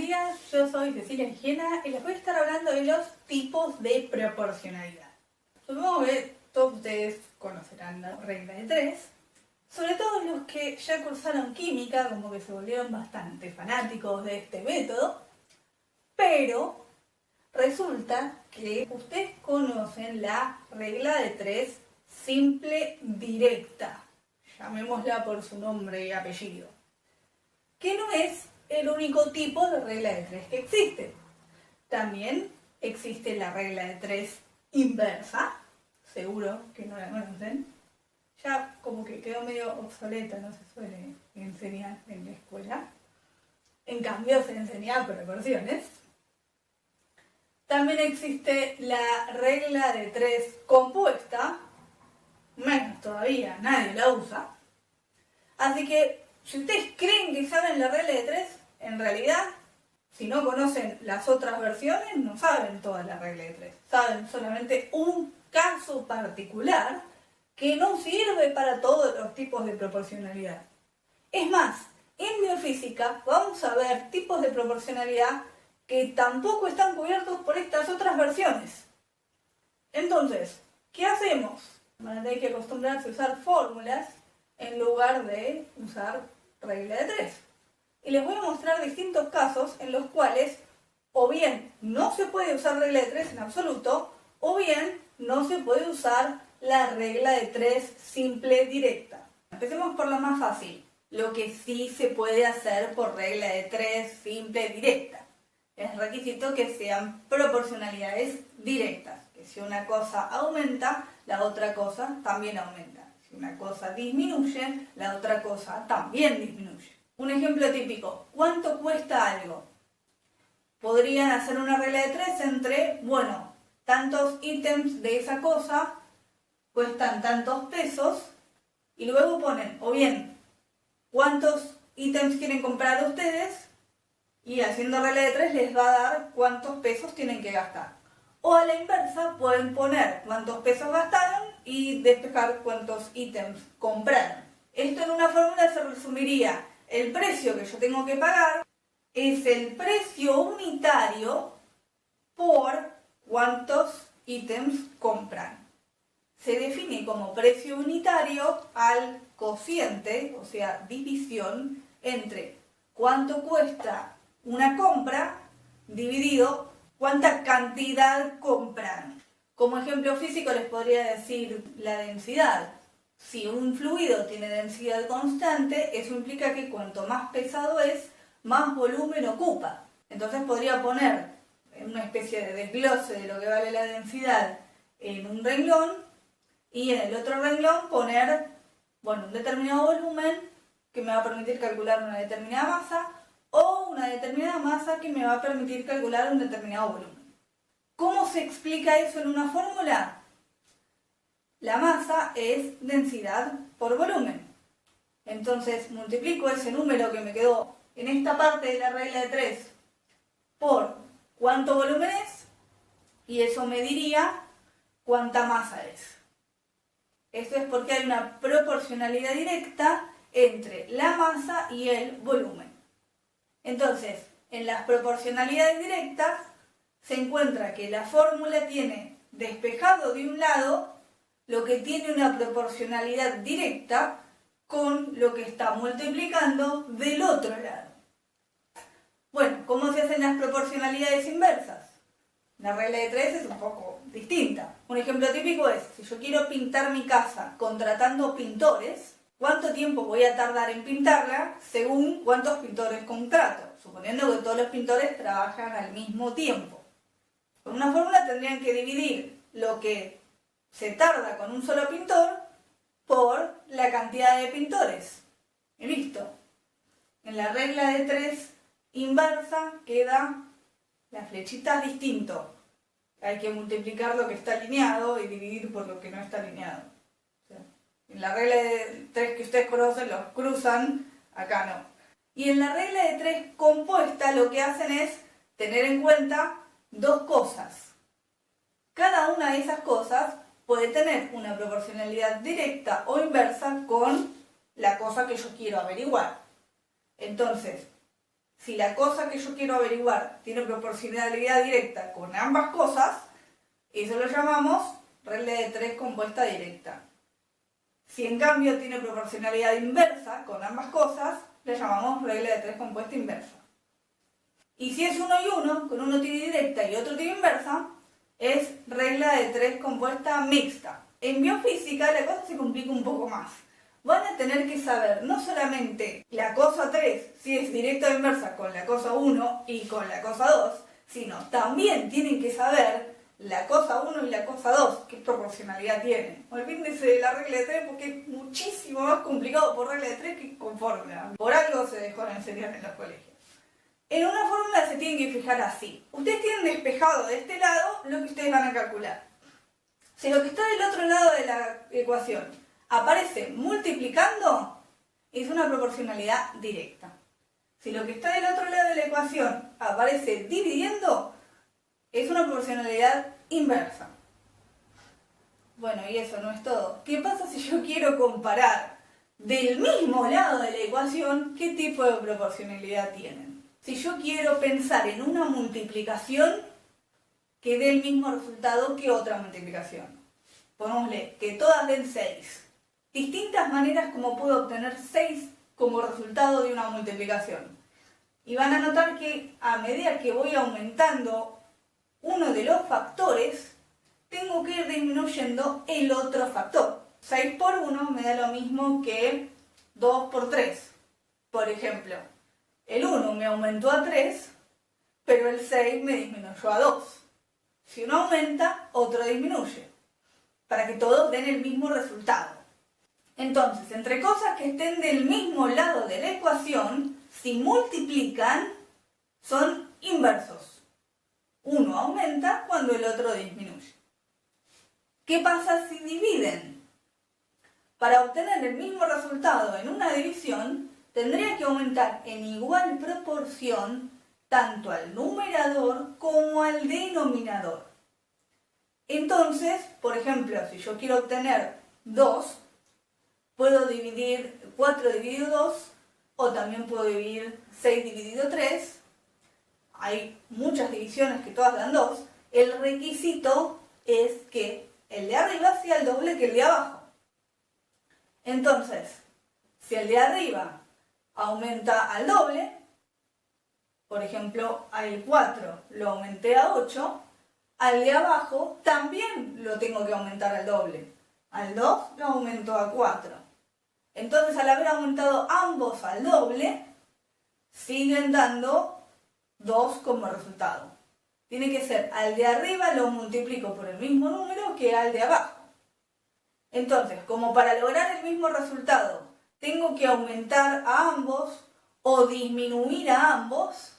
días, yo soy Cecilia Higiena y les voy a estar hablando de los tipos de proporcionalidad. Supongo que todos ustedes conocerán la regla de 3, sobre todo los que ya cursaron química, como que se volvieron bastante fanáticos de este método, pero resulta que ustedes conocen la regla de 3 simple directa, llamémosla por su nombre y apellido, que no es el único tipo de regla de 3 que existe. También existe la regla de 3 inversa, seguro que no la conocen. Ya como que quedó medio obsoleta, no se suele enseñar en la escuela. En cambio se enseña proporciones. También existe la regla de 3 compuesta, menos todavía, nadie la usa. Así que si ustedes creen que saben la regla de 3, en realidad, si no conocen las otras versiones, no saben toda la regla de 3. Saben solamente un caso particular que no sirve para todos los tipos de proporcionalidad. Es más, en biofísica vamos a ver tipos de proporcionalidad que tampoco están cubiertos por estas otras versiones. Entonces, ¿qué hacemos? Van a tener que acostumbrarse a usar fórmulas en lugar de usar regla de 3. Y les voy a mostrar distintos casos en los cuales o bien no se puede usar regla de 3 en absoluto, o bien no se puede usar la regla de 3 simple directa. Empecemos por lo más fácil, lo que sí se puede hacer por regla de 3 simple directa. Es requisito que sean proporcionalidades directas, que si una cosa aumenta, la otra cosa también aumenta. Si una cosa disminuye, la otra cosa también disminuye. Un ejemplo típico, ¿cuánto cuesta algo? Podrían hacer una regla de 3 entre, bueno, tantos ítems de esa cosa cuestan tantos pesos, y luego ponen, o bien, cuántos ítems quieren comprar ustedes, y haciendo regla de 3 les va a dar cuántos pesos tienen que gastar. O a la inversa, pueden poner cuántos pesos gastaron y despejar cuántos ítems compraron. Esto en una fórmula se resumiría: el precio que yo tengo que pagar es el precio unitario por cuántos ítems compran. Se define como precio unitario al cociente, o sea, división, entre cuánto cuesta una compra dividido cuánta cantidad compran. Como ejemplo físico les podría decir la densidad. Si un fluido tiene densidad constante, eso implica que cuanto más pesado es, más volumen ocupa. Entonces podría poner una especie de desglose de lo que vale la densidad en un renglón y en el otro renglón poner, un determinado volumen que me va a permitir calcular una determinada masa, o una determinada masa que me va a permitir calcular un determinado volumen. ¿Cómo se explica eso en una fórmula? La masa es densidad por volumen. Entonces multiplico ese número que me quedó en esta parte de la regla de 3 por cuánto volumen es, y eso me diría cuánta masa es. Esto es porque hay una proporcionalidad directa entre la masa y el volumen. Entonces, en las proporcionalidades directas se encuentra que la fórmula tiene despejado de un lado lo que tiene una proporcionalidad directa con lo que está multiplicando del otro lado. Bueno, ¿cómo se hacen las proporcionalidades inversas? La regla de 3 es un poco distinta. Un ejemplo típico es, si yo quiero pintar mi casa contratando pintores, ¿cuánto tiempo voy a tardar en pintarla según cuántos pintores contrato? Suponiendo que todos los pintores trabajan al mismo tiempo. Con una fórmula tendrían que dividir lo que se tarda con un solo pintor por la cantidad de pintores. Y listo. En la regla de 3 inversa queda la flechita distinto. Hay que multiplicar lo que está alineado y dividir por lo que no está alineado. O sea, en la regla de 3 que ustedes conocen los cruzan, acá no. Y en la regla de 3 compuesta lo que hacen es tener en cuenta dos cosas. Cada una de esas cosas puede tener una proporcionalidad directa o inversa con la cosa que yo quiero averiguar. Entonces, si la cosa que yo quiero averiguar tiene proporcionalidad directa con ambas cosas, eso lo llamamos regla de 3 compuesta directa. Si en cambio tiene proporcionalidad inversa con ambas cosas, le llamamos regla de 3 compuesta inversa. Y si es uno y uno, con uno tiene directa y otro tiene inversa, es regla de 3 compuesta mixta. En biofísica la cosa se complica un poco más. Van a tener que saber no solamente la cosa 3, si es directa o inversa con la cosa 1 y con la cosa 2, sino también tienen que saber la cosa 1 y la cosa 2, qué proporcionalidad tienen. Olvídense de la regla de 3 porque es muchísimo más complicado por regla de 3 que con fórmula. Por algo se dejó de enseñar en los colegios. En una fórmula se tienen que fijar así. Ustedes tienen despejado de este lado lo que ustedes van a calcular. Si lo que está del otro lado de la ecuación aparece multiplicando, es una proporcionalidad directa. Si lo que está del otro lado de la ecuación aparece dividiendo, es una proporcionalidad inversa. Bueno, y eso no es todo. ¿Qué pasa si yo quiero comparar del mismo lado de la ecuación qué tipo de proporcionalidad tienen? Si yo quiero pensar en una multiplicación que dé el mismo resultado que otra multiplicación. Pongámosle que todas den 6. Distintas maneras como puedo obtener 6 como resultado de una multiplicación. Y van a notar que a medida que voy aumentando uno de los factores, tengo que ir disminuyendo el otro factor. 6 por 1 me da lo mismo que 2 por 3. Por ejemplo, el 1 me aumentó a 3, pero el 6 me disminuyó a 2. Si uno aumenta, otro disminuye, para que todos den el mismo resultado. Entonces, entre cosas que estén del mismo lado de la ecuación, si multiplican, son inversos. Uno aumenta cuando el otro disminuye. ¿Qué pasa si dividen? Para obtener el mismo resultado en una división, tendría que aumentar en igual proporción tanto al numerador como al denominador. Entonces, por ejemplo, si yo quiero obtener 2, puedo dividir 4 dividido 2, o también puedo dividir 6 dividido 3. Hay muchas divisiones que todas dan 2. El requisito es que el de arriba sea el doble que el de abajo. Entonces, si el de arriba aumenta al doble, por ejemplo, al 4 lo aumenté a 8, al de abajo también lo tengo que aumentar al doble. Al 2 lo aumento a 4. Entonces, al haber aumentado ambos al doble, siguen dando 2 como resultado. Tiene que ser al de arriba lo multiplico por el mismo número que al de abajo. Entonces, como para lograr el mismo resultado, tengo que aumentar a ambos o disminuir a ambos,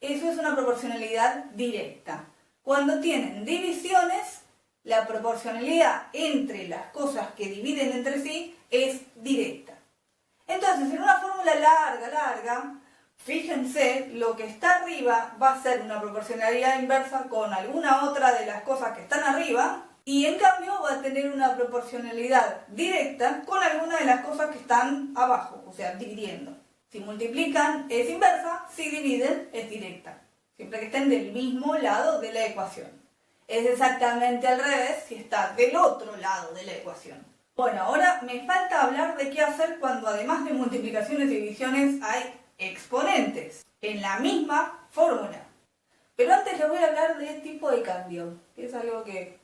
eso es una proporcionalidad directa. Cuando tienen divisiones, la proporcionalidad entre las cosas que dividen entre sí es directa. Entonces, en una fórmula larga, fíjense, lo que está arriba va a ser una proporcionalidad inversa con alguna otra de las cosas que están arriba, y en cambio va a tener una proporcionalidad directa con alguna de las cosas que están abajo, o sea, dividiendo. Si multiplican es inversa, si dividen es directa, siempre que estén del mismo lado de la ecuación. Es exactamente al revés si está del otro lado de la ecuación. Bueno, ahora me falta hablar de qué hacer cuando además de multiplicaciones y divisiones hay exponentes en la misma fórmula. Pero antes les voy a hablar de tipo de cambio, que es algo que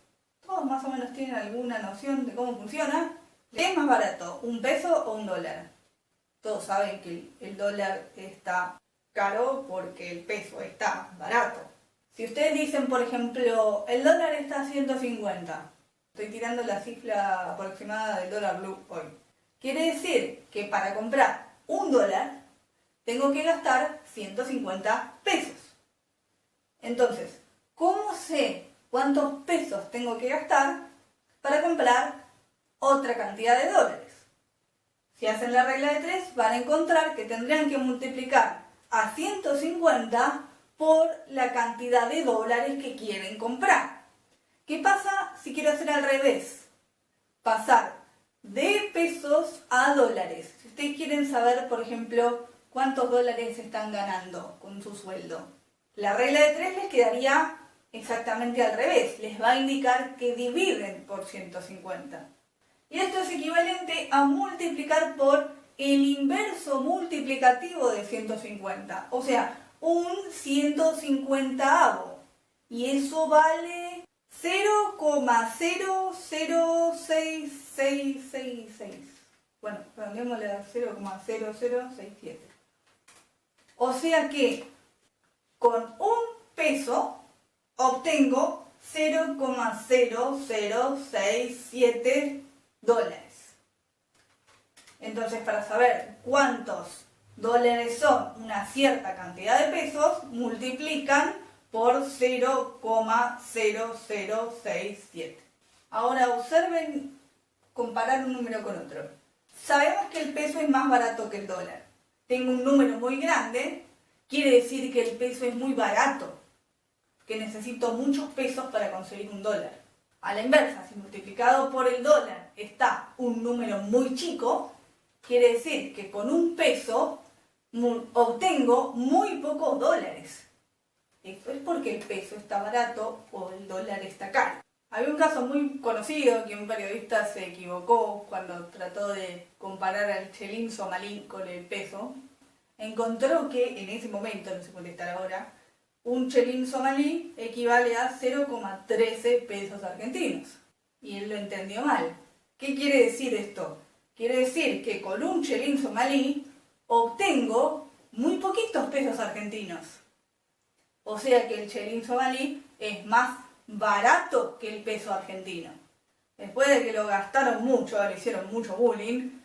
todos más o menos tienen alguna noción de cómo funciona. ¿Qué es más barato, un peso o un dólar? Todos saben que el dólar está caro porque el peso está barato. Si ustedes dicen, por ejemplo, el dólar está a 150, estoy tirando la cifra aproximada del dólar blue hoy. Quiere decir que para comprar un dólar tengo que gastar 150 pesos. Entonces, ¿cómo sé cuántos pesos tengo que gastar para comprar otra cantidad de dólares? Si hacen la regla de 3, van a encontrar que tendrían que multiplicar a 150 por la cantidad de dólares que quieren comprar. ¿Qué pasa si quiero hacer al revés? Pasar de pesos a dólares. Si ustedes quieren saber, por ejemplo, cuántos dólares están ganando con su sueldo. La regla de 3 les quedaría exactamente al revés, les va a indicar que dividen por 150. Y esto es equivalente a multiplicar por el inverso multiplicativo de 150, o sea, un 150avo. Y eso vale 0,006666. Bueno, redondeémosle a 0,0067. O sea que con un peso obtengo 0,0067 dólares. Entonces, para saber cuántos dólares son una cierta cantidad de pesos, multiplican por 0,0067. Ahora observen comparar un número con otro. Sabemos que el peso es más barato que el dólar. Tengo un número muy grande, quiere decir que el peso es muy barato, que necesito muchos pesos para conseguir un dólar. A la inversa, si multiplicado por el dólar está un número muy chico, quiere decir que con un peso obtengo muy pocos dólares. Esto es porque el peso está barato o el dólar está caro. Había un caso muy conocido que un periodista se equivocó cuando trató de comparar al chelín somalí con el peso. Encontró que en ese momento, no sé contestar ahora, un chelín somalí equivale a 0,13 pesos argentinos. Y él lo entendió mal. ¿Qué quiere decir esto? Quiere decir que con un chelín somalí obtengo muy poquitos pesos argentinos. O sea que el chelín somalí es más barato que el peso argentino. Después de que lo gastaron mucho, le hicieron mucho bullying,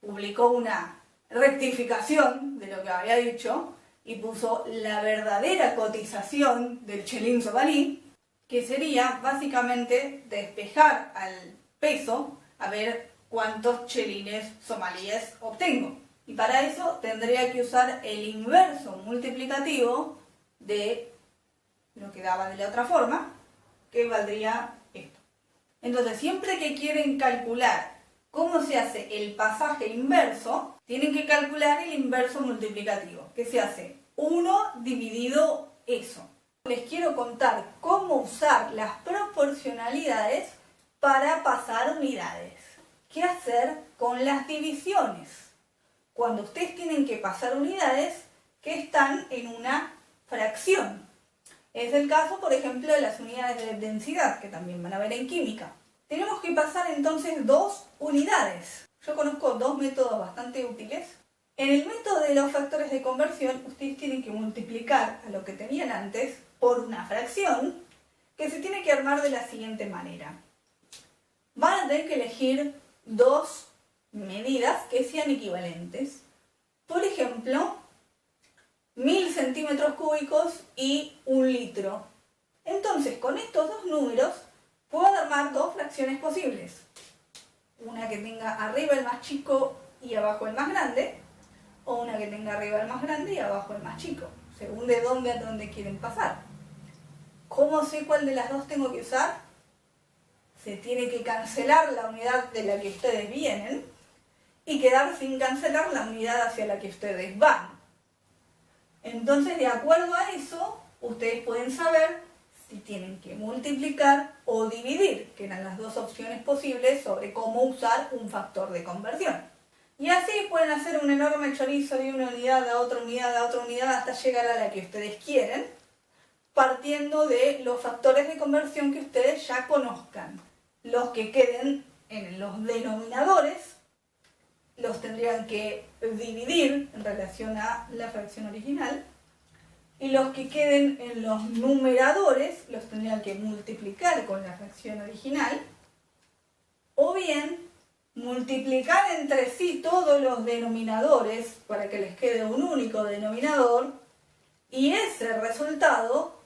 publicó una rectificación de lo que había dicho y puso la verdadera cotización del chelín somalí, que sería básicamente despejar al peso a ver cuántos chelines somalíes obtengo. Y para eso tendría que usar el inverso multiplicativo de lo que daba de la otra forma, que valdría esto. Entonces, siempre que quieren calcular cómo se hace el pasaje inverso, tienen que calcular el inverso multiplicativo, que se hace 1 dividido eso. Les quiero contar cómo usar las proporcionalidades para pasar unidades. ¿Qué hacer con las divisiones? Cuando ustedes tienen que pasar unidades que están en una fracción. Es el caso, por ejemplo, de las unidades de densidad, que también van a ver en química. Tenemos que pasar entonces 2 unidades. Yo conozco 2 métodos bastante útiles. En el método de los factores de conversión, ustedes tienen que multiplicar a lo que tenían antes por una fracción que se tiene que armar de la siguiente manera. Van a tener que elegir 2 medidas que sean equivalentes. Por ejemplo, 1000 centímetros cúbicos y 1 litro. Entonces, con estos 2 números, puedo armar 2 fracciones posibles. Una que tenga arriba el más chico y abajo el más grande, o una que tenga arriba el más grande y abajo el más chico, según de dónde a dónde quieren pasar. ¿Cómo sé cuál de las 2 tengo que usar? Se tiene que cancelar la unidad de la que ustedes vienen y quedar sin cancelar la unidad hacia la que ustedes van. Entonces, de acuerdo a eso, ustedes pueden saber si tienen que multiplicar o dividir, que eran las 2 opciones posibles sobre cómo usar un factor de conversión. Y así pueden hacer un enorme chorizo de una unidad a otra unidad a otra unidad hasta llegar a la que ustedes quieren, partiendo de los factores de conversión que ustedes ya conozcan. Los que queden en los denominadores los tendrían que dividir en relación a la fracción original, y los que queden en los numeradores los tendrían que multiplicar con la fracción original, o bien multiplicar entre sí todos los denominadores para que les quede un único denominador, y ese resultado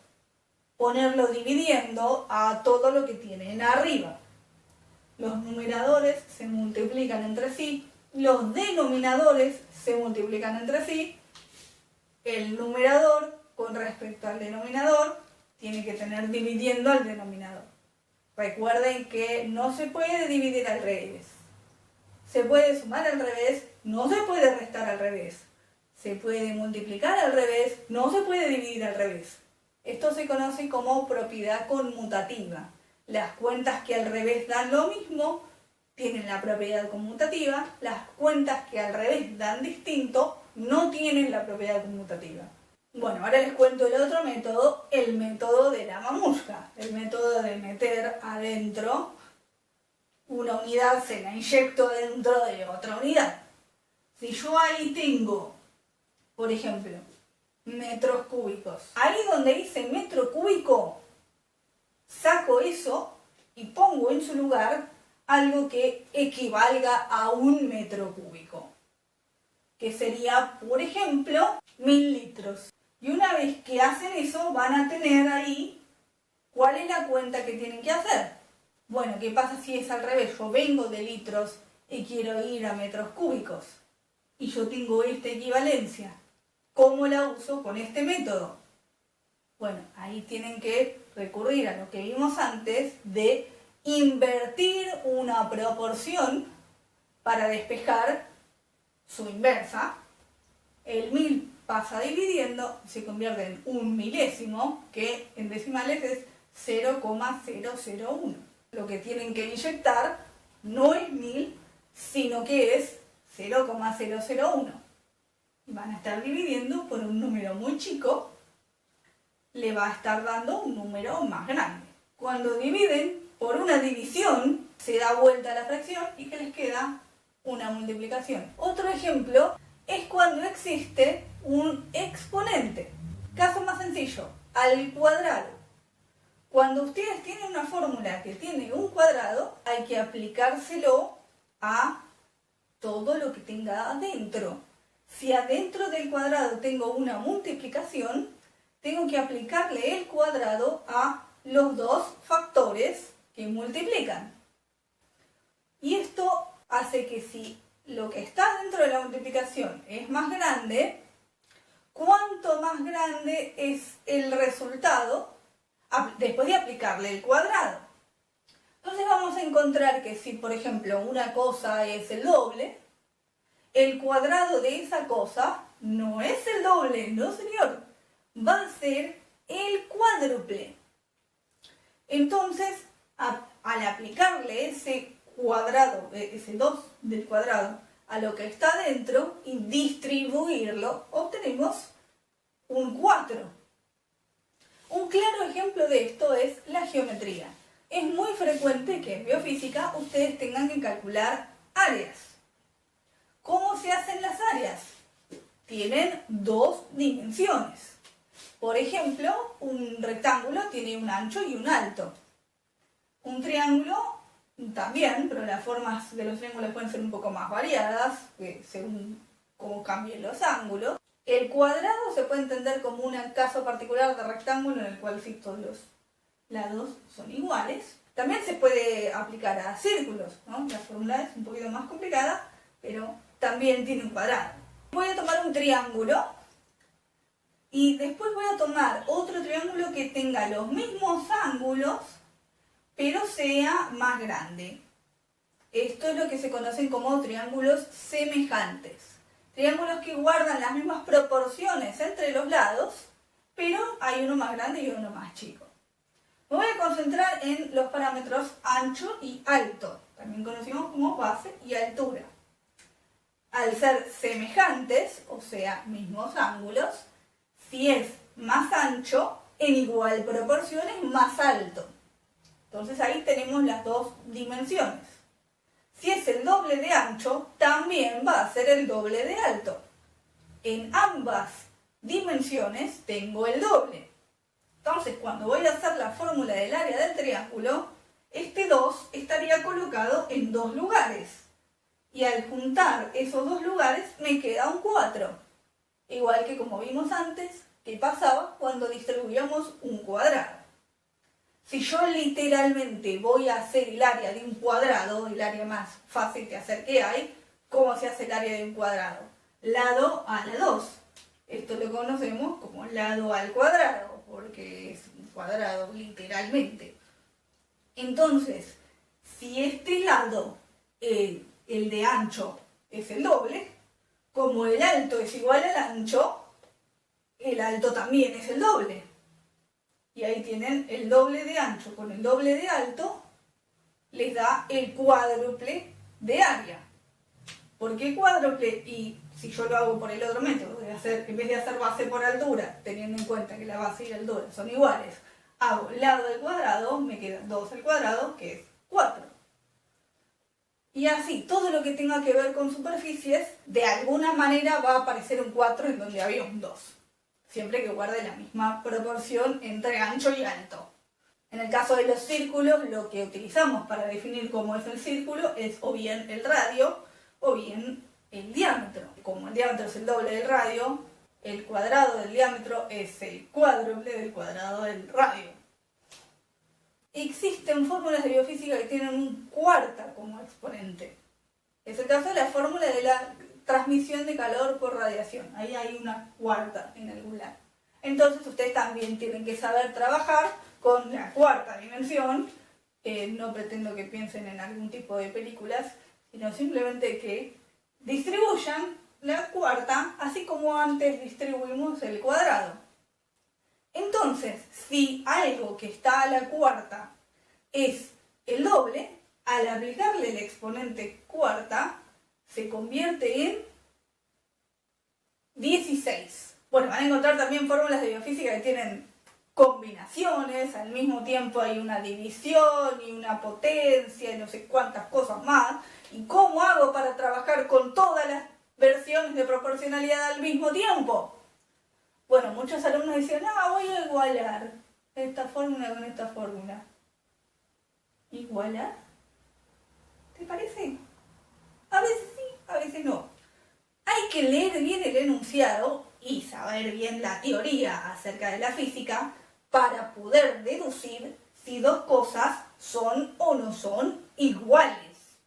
ponerlo dividiendo a todo lo que tienen arriba. Los numeradores se multiplican entre sí, los denominadores se multiplican entre sí, el numerador con respecto al denominador tiene que tener dividiendo al denominador. Recuerden que no se puede dividir al revés. Se puede sumar al revés, no se puede restar al revés. se puede multiplicar al revés, no se puede dividir al revés. Esto se conoce como propiedad conmutativa. Las cuentas que al revés dan lo mismo tienen la propiedad conmutativa, las cuentas que al revés dan distinto no tienen la propiedad conmutativa. Bueno, ahora les cuento el otro método, el método de la mamushka, el método de meter adentro una unidad, se la inyecto dentro de otra unidad. Si yo ahí tengo, por ejemplo, metros cúbicos, ahí donde dice metro cúbico, saco eso y pongo en su lugar algo que equivalga a 1 metro cúbico, que sería, por ejemplo, 1000 litros. Y una vez que hacen eso, van a tener ahí cuál es la cuenta que tienen que hacer. Bueno, ¿qué pasa si es al revés? Yo vengo de litros y quiero ir a metros cúbicos. Y yo tengo esta equivalencia. ¿Cómo la uso con este método? Bueno, ahí tienen que recurrir a lo que vimos antes de invertir una proporción para despejar su inversa. El 1000 pasa dividiendo y se convierte en 1 milésimo, que en decimales es 0,001. Lo que tienen que inyectar no es 1000, sino que es 0,001. Van a estar dividiendo por un número muy chico, le va a estar dando un número más grande. Cuando dividen por una división, se da vuelta la fracción y que les queda una multiplicación. Otro ejemplo es cuando existe un exponente. Caso más sencillo, al cuadrado. Cuando ustedes tienen una fórmula que tiene un cuadrado, hay que aplicárselo a todo lo que tenga adentro. Si adentro del cuadrado tengo una multiplicación, tengo que aplicarle el cuadrado a los dos factores que multiplican. Y esto hace que si lo que está dentro de la multiplicación es más grande, cuanto más grande es el resultado después de aplicarle el cuadrado. Entonces vamos a encontrar que si, por ejemplo, una cosa es el doble, el cuadrado de esa cosa no es el doble, no señor, va a ser el cuádruple. Entonces, al aplicarle ese cuadrado, ese 2 del cuadrado, a lo que está dentro y distribuirlo, obtenemos un 4. Un claro ejemplo de esto es la geometría. Es muy frecuente que en biofísica ustedes tengan que calcular áreas. ¿Cómo se hacen las áreas? Tienen 2 dimensiones. Por ejemplo, un rectángulo tiene un ancho y un alto. Un triángulo también, pero las formas de los triángulos pueden ser un poco más variadas, según cómo cambien los ángulos. El cuadrado se puede entender como un caso particular de rectángulo en el cual sí, todos los lados son iguales. También se puede aplicar a círculos, ¿no? La fórmula es un poquito más complicada, pero también tiene un cuadrado. Voy a tomar un triángulo y después voy a tomar otro triángulo que tenga los mismos ángulos, pero sea más grande. Esto es lo que se conocen como triángulos semejantes. Triángulos que guardan las mismas proporciones entre los lados, pero hay uno más grande y uno más chico. Me voy a concentrar en los parámetros ancho y alto, también conocemos como base y altura. Al ser semejantes, o sea, mismos ángulos, si es más ancho, en igual proporción es más alto. Entonces ahí tenemos las 2 dimensiones. Si es el doble de ancho, también va a ser el doble de alto. En ambas dimensiones tengo el doble. Entonces, cuando voy a hacer la fórmula del área del triángulo, este 2 estaría colocado en 2 lugares. Y al juntar esos 2 lugares me queda un 4. Igual que como vimos antes, que pasaba cuando distribuíamos un cuadrado. Si yo literalmente voy a hacer el área de un cuadrado, el área más fácil de hacer que hay, ¿cómo se hace el área de un cuadrado? Lado a la 2. Esto lo conocemos como lado al cuadrado, porque es un cuadrado literalmente. Entonces, si este lado, el de ancho, es el doble, como el alto es igual al ancho, el alto también es el doble. Y ahí tienen el doble de ancho con el doble de alto, les da el cuádruple de área. ¿Por qué cuádruple? Y si yo lo hago por el otro método, en vez de hacer base por altura, teniendo en cuenta que la base y la altura son iguales, hago lado del cuadrado, me queda 2 al cuadrado, que es 4. Y así, todo lo que tenga que ver con superficies, de alguna manera va a aparecer un 4 en donde había un 2. Siempre que guarde la misma proporción entre ancho y alto. En el caso de los círculos, lo que utilizamos para definir cómo es el círculo es o bien el radio o bien el diámetro. Como el diámetro es el doble del radio, el cuadrado del diámetro es el cuádruple del cuadrado del radio. Existen fórmulas de biofísica que tienen un cuarta como exponente. Es el caso de la fórmula de la transmisión de calor por radiación. Ahí hay una cuarta en algún lado. Entonces ustedes también tienen que saber trabajar con la cuarta dimensión. No pretendo que piensen en algún tipo de películas, sino simplemente que distribuyan la cuarta así como antes distribuimos el cuadrado. Entonces, si algo que está a la cuarta es el doble, al aplicarle el exponente cuarta, se convierte en 16. Bueno, van a encontrar también fórmulas de biofísica que tienen combinaciones, al mismo tiempo hay una división y una potencia y no sé cuántas cosas más. ¿Y cómo hago para trabajar con todas las versiones de proporcionalidad al mismo tiempo? Bueno, muchos alumnos dicen, voy a igualar esta fórmula con esta fórmula. ¿Igualar? ¿Te parece? A veces sí, a veces no. Hay que leer bien el enunciado y saber bien la teoría acerca de la física para poder deducir si dos cosas son o no son iguales.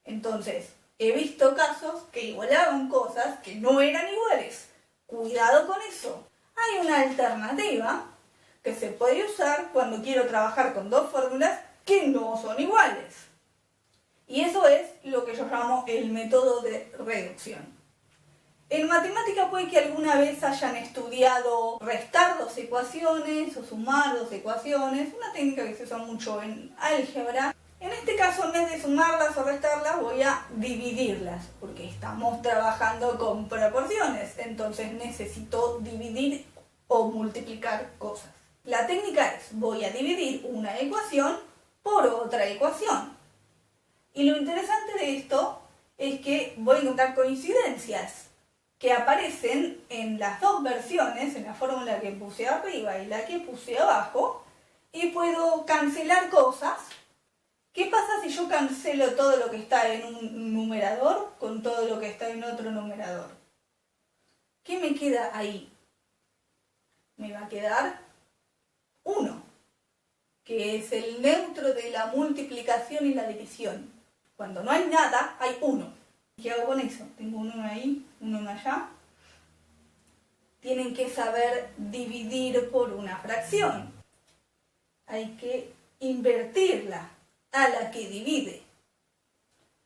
Entonces, he visto casos que igualaban cosas que no eran iguales. Cuidado con eso. Hay una alternativa que se puede usar cuando quiero trabajar con dos fórmulas que no son iguales. Y eso es lo que yo llamo el método de reducción. En matemática puede que alguna vez hayan estudiado restar dos ecuaciones o sumar dos ecuaciones, una técnica que se usa mucho en álgebra. En este caso, en vez de sumarlas o restarlas, voy a dividirlas, porque estamos trabajando con proporciones, entonces necesito dividir o multiplicar cosas. La técnica es, voy a dividir una ecuación por otra ecuación. Y lo interesante de esto es que voy a encontrar coincidencias que aparecen en las dos versiones, en la fórmula que puse arriba y la que puse abajo, y puedo cancelar cosas. ¿Qué pasa si yo cancelo todo lo que está en un numerador con todo lo que está en otro numerador? ¿Qué me queda ahí? Me va a quedar 1, que es el neutro de la multiplicación y la división. Cuando no hay nada, hay 1. ¿Qué hago con eso? Tengo un 1 ahí, un 1 allá. Tienen que saber dividir por una fracción. Hay que invertirla a la que divide.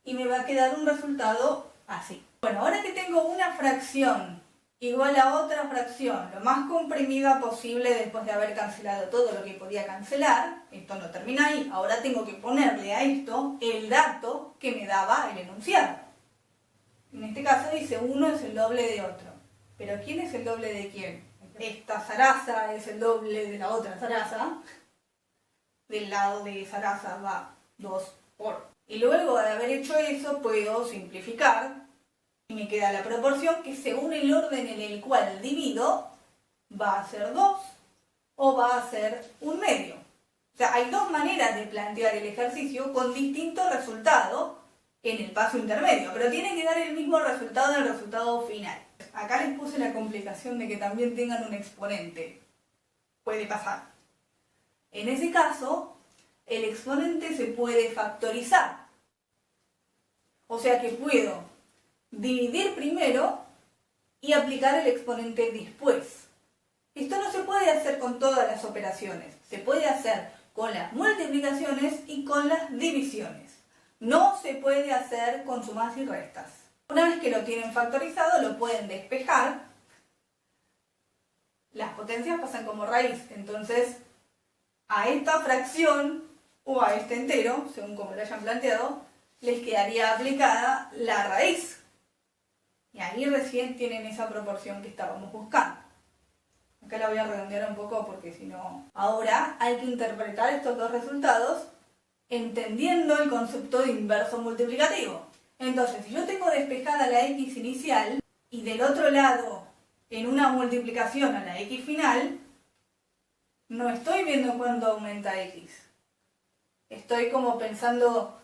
Y me va a quedar un resultado así. Bueno, ahora que tengo una fracción igual a otra fracción, lo más comprimida posible después de haber cancelado todo lo que podía cancelar, esto no termina ahí, ahora tengo que ponerle a esto el dato que me daba el enunciado. En este caso dice 1 es el doble de otro. ¿Pero quién es el doble de quién? Esta zaraza es el doble de la otra zaraza. Del lado de zaraza va 2 por. Y luego de haber hecho eso puedo simplificar y me queda la proporción que según el orden en el cual divido va a ser 2 o va a ser 1/2. O sea, hay dos maneras de plantear el ejercicio con distintos resultados en el paso intermedio, pero tiene que dar el mismo resultado en el resultado final. Acá les puse la complicación de que también tengan un exponente. Puede pasar. En ese caso, el exponente se puede factorizar. O sea que puedo dividir primero y aplicar el exponente después. Esto no se puede hacer con todas las operaciones. Se puede hacer con las multiplicaciones y con las divisiones. No se puede hacer con sumas y restas. Una vez que lo tienen factorizado, lo pueden despejar. Las potencias pasan como raíz, entonces a esta fracción o a este entero, según como lo hayan planteado, les quedaría aplicada la raíz. Y ahí recién tienen esa proporción que estábamos buscando. Acá la voy a redondear un poco porque si no... Ahora hay que interpretar estos dos resultados entendiendo el concepto de inverso multiplicativo. Entonces, si yo tengo despejada la x inicial y del otro lado en una multiplicación a la x final, no estoy viendo cuánto aumenta x. Estoy como pensando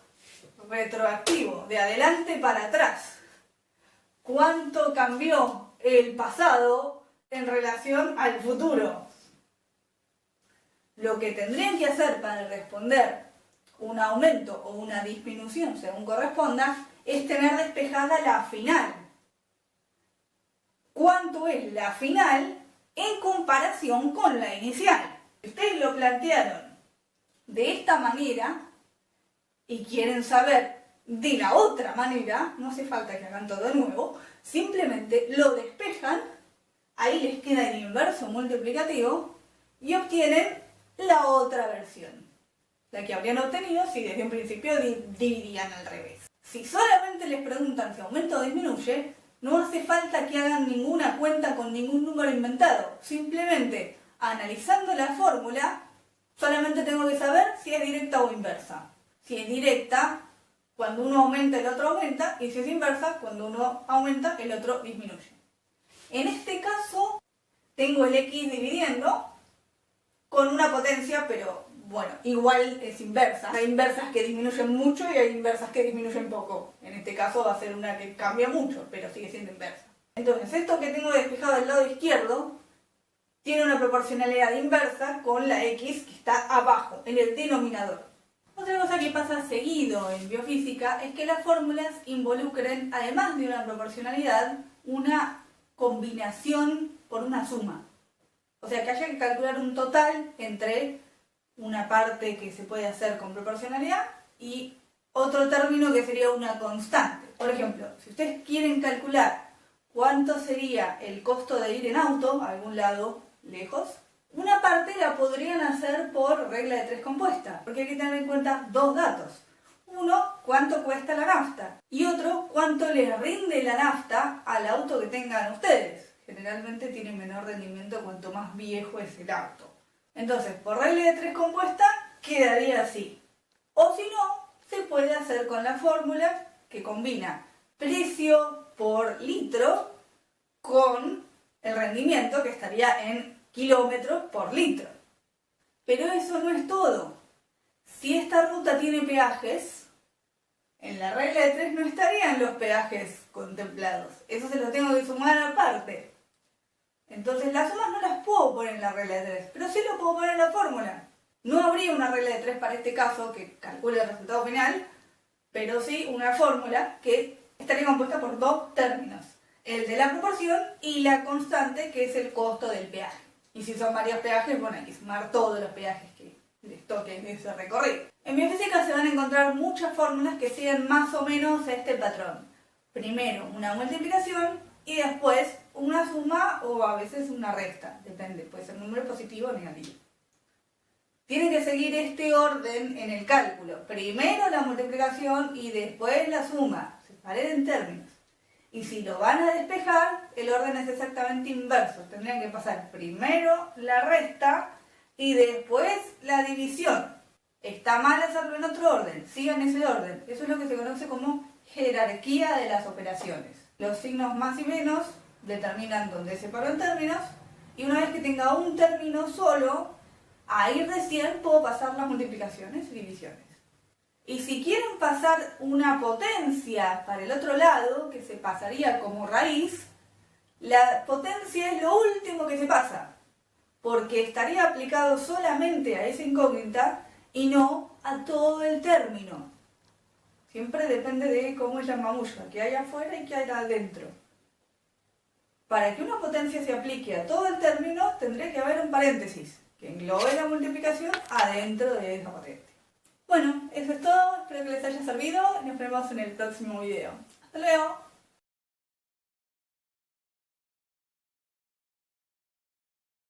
retroactivo, de adelante para atrás. ¿Cuánto cambió el pasado en relación al futuro? Lo que tendrían que hacer para responder un aumento o una disminución, según corresponda, es tener despejada la final. ¿Cuánto es la final en comparación con la inicial? Si ustedes lo plantearon de esta manera y quieren saber de la otra manera, no hace falta que hagan todo de nuevo, simplemente lo despejan, ahí les queda el inverso multiplicativo y obtienen la otra versión, la que habrían obtenido si desde un principio dividían al revés. Si solamente les preguntan si aumenta o disminuye, no hace falta que hagan ninguna cuenta con ningún número inventado. Simplemente, analizando la fórmula, solamente tengo que saber si es directa o inversa. Si es directa, cuando uno aumenta el otro aumenta, y si es inversa, cuando uno aumenta el otro disminuye. En este caso, tengo el x dividiendo con una potencia, pero bueno, igual es inversa. Hay inversas que disminuyen mucho y hay inversas que disminuyen poco. En este caso va a ser una que cambia mucho, pero sigue siendo inversa. Entonces, esto que tengo despejado del lado izquierdo tiene una proporcionalidad inversa con la x que está abajo, en el denominador. Otra cosa que pasa seguido en biofísica es que las fórmulas involucren, además de una proporcionalidad, una combinación por una suma. O sea, que haya que calcular un total entre una parte que se puede hacer con proporcionalidad y otro término que sería una constante. Por ejemplo, si ustedes quieren calcular cuánto sería el costo de ir en auto a algún lado lejos, una parte la podrían hacer por regla de tres compuesta, porque hay que tener en cuenta dos datos. Uno, cuánto cuesta la nafta, y otro, cuánto les rinde la nafta al auto que tengan ustedes. Generalmente tiene menor rendimiento cuanto más viejo es el auto. Entonces, por regla de tres compuesta, quedaría así. O si no, se puede hacer con la fórmula que combina precio por litro con el rendimiento que estaría en kilómetros por litro. Pero eso no es todo. Si esta ruta tiene peajes, en la regla de tres no estarían los peajes contemplados. Eso se los tengo que sumar aparte. Entonces las sumas no las puedo poner en la regla de 3, pero sí lo puedo poner en la fórmula. No habría una regla de 3 para este caso que calcule el resultado final, pero sí una fórmula que estaría compuesta por dos términos. El de la proporción y la constante, que es el costo del peaje. Y si son varios peajes, bueno, hay que sumar todos los peajes que les toquen en ese recorrido. En biofísica se van a encontrar muchas fórmulas que siguen más o menos este patrón. Primero una multiplicación y después una suma o a veces una resta, depende, puede ser número positivo o negativo. Tienen que seguir este orden en el cálculo. Primero la multiplicación y después la suma. Separen en términos. Y si lo van a despejar, el orden es exactamente inverso. Tendrían que pasar primero la resta y después la división. Está mal hacerlo en otro orden, sigan ese orden. Eso es lo que se conoce como jerarquía de las operaciones. Los signos más y menos determinan dónde separo en términos, y una vez que tenga un término solo, ahí recién puedo pasar las multiplicaciones y divisiones. Y si quieren pasar una potencia para el otro lado, que se pasaría como raíz, la potencia es lo último que se pasa, porque estaría aplicado solamente a esa incógnita y no a todo el término. Siempre depende de cómo es la mamulla, que hay afuera y que hay adentro. Para que una potencia se aplique a todo el término, tendría que haber un paréntesis que englobe la multiplicación adentro de esa potencia. Bueno, eso es todo. Espero que les haya servido y nos vemos en el próximo video. ¡Hasta luego!